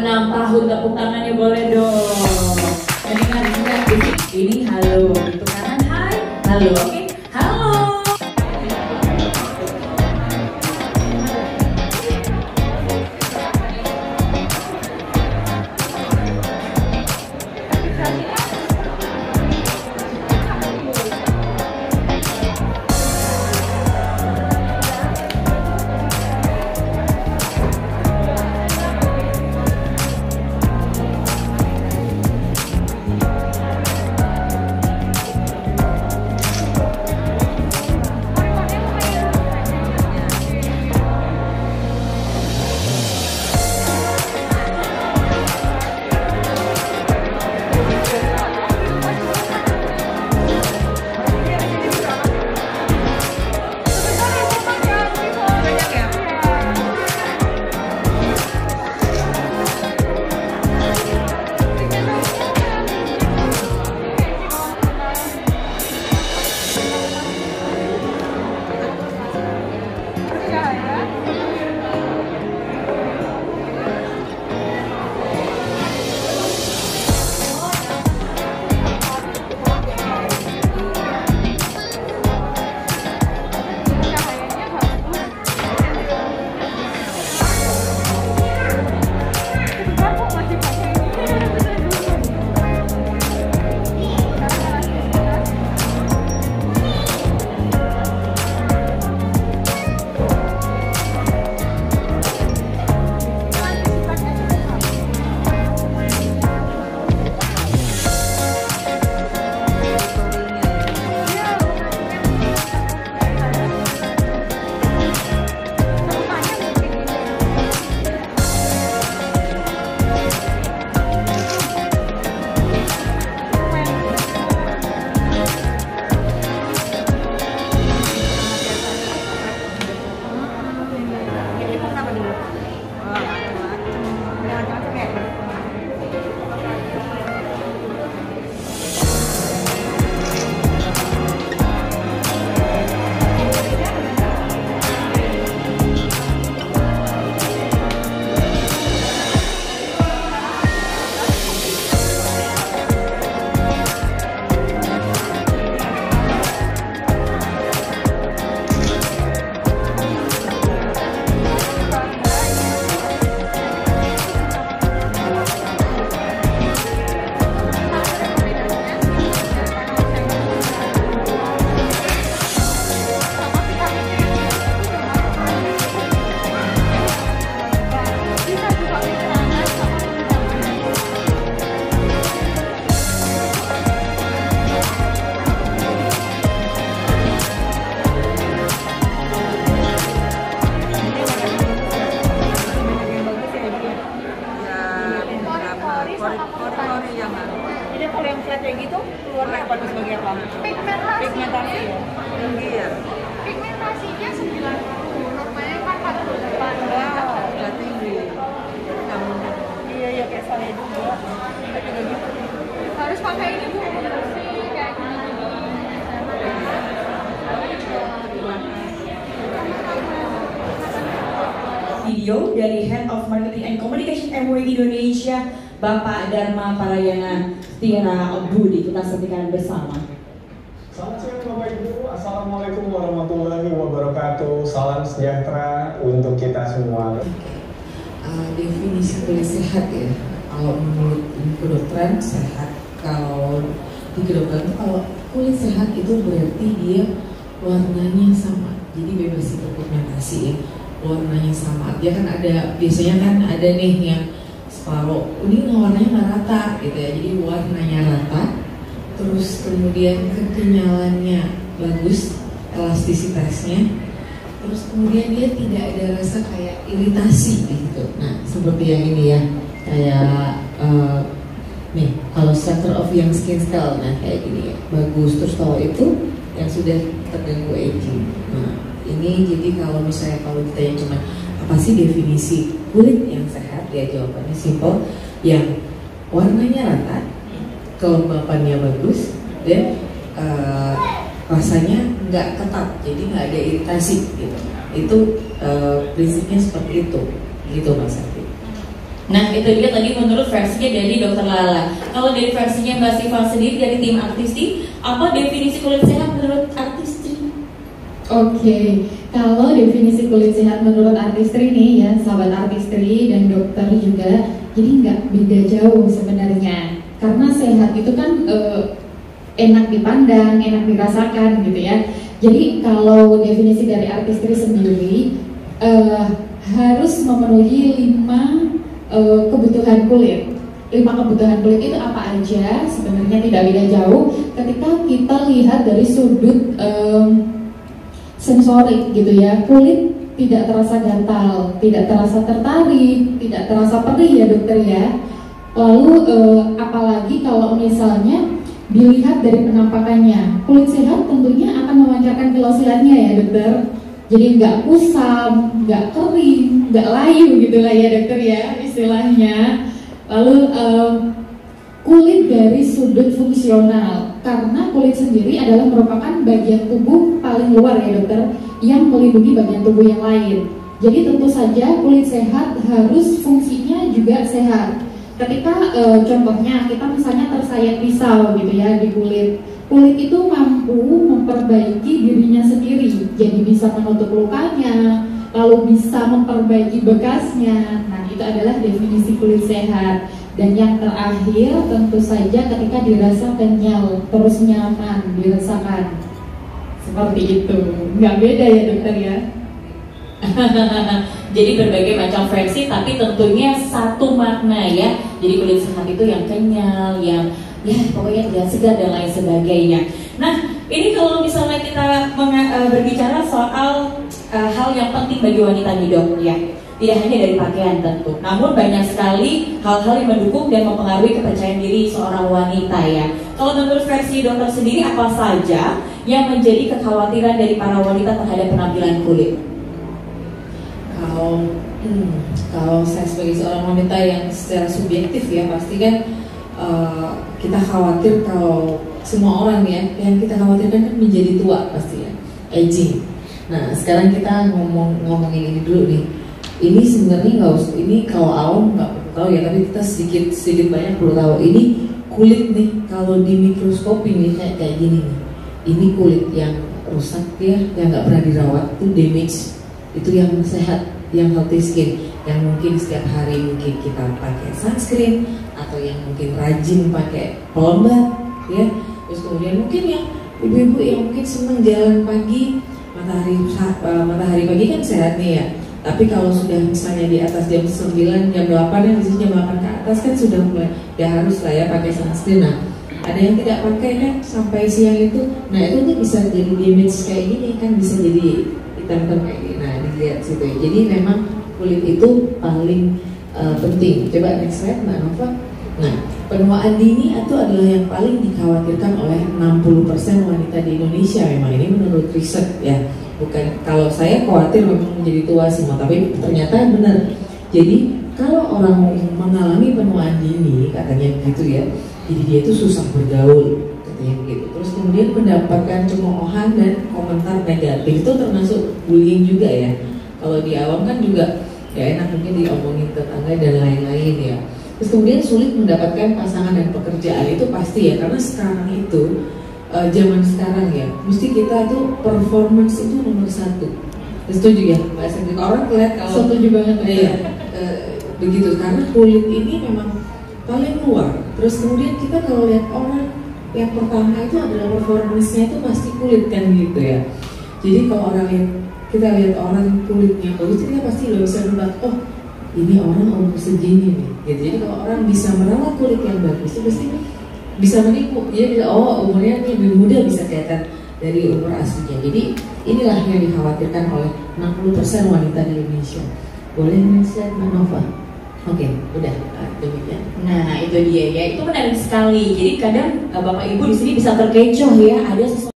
6 tahun, tepuk tangannya boleh dong. Ini halo, itu kanan hai, halo, oke, halo. Jadi kalau yang flat kayak gitu keluarnya apa tuh sebagai apa? Pigmentasi ya. Tinggi ya. Pigmentasinya 90, normalnya kan 48. Wow, udah tinggi. Iya iya kayak saya juga. Kita juga gitu. Harus pakai ini Bu, bersih kayak gini. Video dari Head of Marketing and Communication MUI Indonesia, Bapak Dharma Parayana Tiara Budi. Kita saksikan bersama. Selamat siang Bapak Ibu, Assalamualaikum warahmatullahi wabarakatuh. Salam sejahtera untuk kita semua. Definisi kulit sehat ya, kalau menurut kedokteran sehat, kalau di kedokteran itu kalau kulit sehat itu berarti dia warnanya sama, jadi bebas berpigmentasi ya, warnanya sama. Dia kan ada, biasanya kan ada nih yang separuh ini warnanya nggak rata gitu ya, jadi warnanya rata, terus kemudian kekenyalannya bagus, elastisitasnya, terus kemudian dia tidak ada rasa kayak iritasi gitu. Nah seperti yang ini ya, kayak nih kalau structure of young skin cell, nah kayak gini ya, bagus. Terus kalau itu yang sudah terganggu aging. Nah ini jadi kalau misalnya kalau ditanya cuma apa sih definisi kulit yang sehat, ya jawabannya simple, yang warnanya rata, kelembapannya bagus, dan rasanya nggak ketat, jadi nggak ada iritasi gitu. Itu prinsipnya seperti itu, gitu Mas Arfi. Nah itu dia tadi menurut versinya dari Dokter Lala. Kalau dari versinya Mbak Siva sendiri dari tim Artistry, apa definisi kulit sehat menurut Artistry? Oke, kalau definisi kulit sehat menurut Artistry nih ya, sahabat Artistry dan dokter juga, jadi nggak beda jauh sebenarnya. Karena sehat itu kan enak dipandang, enak dirasakan gitu ya. Jadi kalau definisi dari Artistry sendiri harus memenuhi 5 kebutuhan kulit. 5 kebutuhan kulit itu apa aja? Sebenarnya tidak beda jauh ketika kita lihat dari sudut sensorik gitu ya. Kulit tidak terasa gatal, tidak terasa tertarik, tidak terasa perih ya dokter ya. Lalu apalagi kalau misalnya dilihat dari penampakannya, kulit sehat tentunya akan memancarkan kilau silatnya ya dokter. Jadi nggak kusam, nggak kering, nggak layu gitu lah ya dokter ya istilahnya. Lalu kulit dari sudut fungsional, karena kulit sendiri adalah merupakan bagian tubuh paling luar ya dokter, yang melindungi bagian tubuh yang lain. Jadi tentu saja kulit sehat harus fungsinya juga sehat. Ketika contohnya kita misalnya tersayat pisau gitu ya di kulit, kulit itu mampu memperbaiki dirinya sendiri, jadi bisa menutup lukanya, lalu bisa memperbaiki bekasnya. Nah itu adalah definisi kulit sehat. Dan yang terakhir tentu saja ketika dirasa kenyal, terus nyaman, dirasakan. Seperti itu, nggak beda ya dokter ya. Jadi berbagai macam versi tapi tentunya satu makna ya. Jadi kulit sehat itu yang kenyal, yang ya pokoknya terlihat segar dan lain sebagainya. Nah ini kalau misalnya kita berbicara soal hal yang penting bagi wanita nih dok ya, tidak hanya dari pakaian tentu, namun banyak sekali hal-hal yang mendukung dan mempengaruhi kepercayaan diri seorang wanita ya. Kalau menurut versi dokter sendiri apa saja yang menjadi kekhawatiran dari para wanita terhadap penampilan kulit? Kalau saya sebagai seorang wanita yang secara subjektif ya pasti kan kita khawatir kalau semua orang ya yang kita khawatirkan kan menjadi tua pasti ya, aging. Nah sekarang kita ngomongin ini dulu nih. Ini sebenarnya nggak usah, ini kalau awam nggak perlu tahu ya, tapi kita sedikit banyak perlu tahu. Ini kulit nih kalau di mikroskop ini kayak gini nih. Ini kulit yang rusak ya, yang nggak pernah dirawat itu damage. Itu yang sehat, yang healthy skin, yang mungkin setiap hari mungkin kita pakai sunscreen atau yang mungkin rajin pakai pelembab ya. Terus kemudian mungkin yang ibu-ibu yang mungkin senang jalan pagi, matahari pagi kan sehat nih ya. Tapi kalau sudah misalnya di atas jam 9, jam 8 ya, di jam 8 ke atas kan sudah mulai ya harus lah ya pakai sunscreen. Nah, ada yang tidak pakai kan sampai siang itu. Nah, itu tuh bisa jadi damage kayak gini kan, bisa jadi hitam-hitam kayak gini. Nah, dilihat situ ya. Jadi memang kulit itu paling penting. Coba next slide Mbak Nova. Nah, penuaan dini itu adalah yang paling dikhawatirkan oleh 60% wanita di Indonesia. Memang ini menurut riset ya. Bukan kalau saya khawatir memang menjadi tua semua, tapi ternyata benar. Jadi kalau orang mengalami penuaan dini katanya gitu ya, jadi dia itu susah bergaul katanya gitu. Terus kemudian mendapatkan cemoohan dan komentar negatif itu termasuk bullying juga ya. Kalau di awam kan juga ya enak mungkin diomongin tetangga dan lain-lain ya. Terus kemudian sulit mendapatkan pasangan dan pekerjaan itu pasti ya, karena sekarang itu zaman sekarang ya, mesti kita tuh performance itu nomor 1. Setuju ya, Mbak Sendiri? Orang lihat kalau setuju banget ya, begitu karena kulit ini memang paling luar. Terus kemudian kita kalau lihat orang yang pertama itu adalah performance-nya itu pasti kulit kan gitu ya. Jadi kalau kita lihat orang kulitnya bagus, kita pasti udah bisa nebak, oh ini orang umur segini nih. Gitu. Jadi kalau orang bisa merawat kulit yang bagus, itu pasti bisa menipu, dia bisa umurnya lebih muda, bisa kelihatan dari umur aslinya. Jadi inilah yang dikhawatirkan oleh 60% wanita di Indonesia. Boleh mention Mbak Nova? Oke, udah demikian. Nah itu dia ya, itu menarik sekali. Jadi kadang bapak ibu di sini bisa terkecoh ya, ada sesuatu